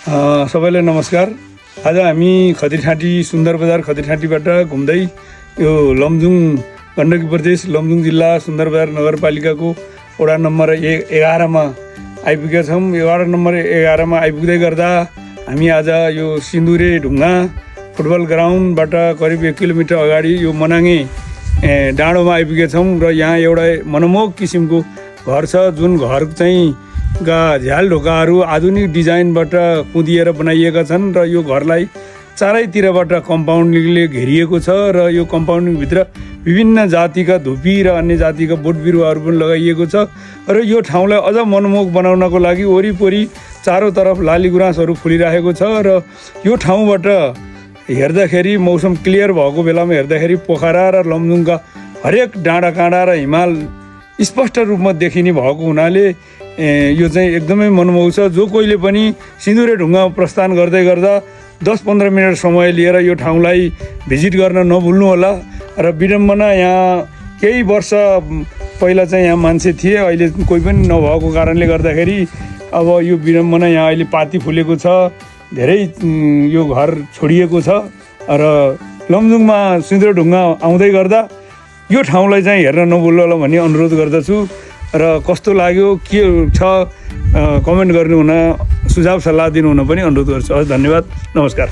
सबैलाई नमस्कार। आज हामी खतिरठाँटी सुन्दर बजार खतिरठाँटीबाट घुम्दै यो लमजुङ गण्डकी प्रदेश लमजुङ जिल्ला सुन्दर बजार नगरपालिकाको वडा नम्बर 11 मा आइपुगेका छौँ। 11 नम्बर 11 मा आइपुग्दै गर्दा हामी आज यो सिन्दुरे ढुङ्गा फुटबल ग्राउन्डबाट करिब 1 किलोमिटर अगाडि यो मनाङे डाँडोमा आइपुगेका छौँ र यहाँ एउटा मनमोहक किसिमको घर छ, जुन घर चाहिँ झ्याल ढोकाहरू आधुनिक डिजाइनबाट कुँदिएर बनाइएका छन् र यो घरलाई चारैतिरबाट कम्पाउन्डले घेरिएको छ र यो कम्पाउन्डभित्र विभिन्न जातिका धुपी र अन्य जातिका बोट बिरुवाहरू पनि लगाइएको छ र यो ठाउँलाई अझ मनमोहक बनाउनको लागि वरिपरि चारैतर्फ लाली गुराँसहरू फुलिरहेको छ र यो ठाउँबाट हेर्दाखेरि मौसम क्लियर भएको बेलामा हेर्दाखेरि पोखरा र लमजुङका हरेक डाँडा काँडा र हिमाल स्पष्ट रूपमा देखिने भएको हुनाले यो चाहिँ एकदमै मनमोहक छ। जो कोहीले पनि सिन्दुरे ढुङ्गा प्रस्थान गर्दै गर्दा 10-15 मिनट समय लिएर यो ठाउँलाई भिजिट गर्न नभुल्नु होला। र विडम्बना यहाँ केही वर्ष पहिला चाहिँ यहाँ मान्छे थिए, अहिले कोही पनि नभएको कारणले गर्दाखेरि अब यो विडम्बना यहाँ अहिले पाती फुलेको छ, धेरै यो घर छोडिएको छ र लमजुङमा सिन्दुरे ढुङ्गा आउँदै गर्दा यो ठाउँलाई चाहिँ हेर्न नभुल्नु होला भन्ने अनुरोध गर्दछु। र कस्तो लाग्यो के छ कमेन्ट गर्नुहुन, सुझाव सल्लाह दिनुहुन पनि अनुरोध गर्छु। हस्, धन्यवाद, नमस्कार।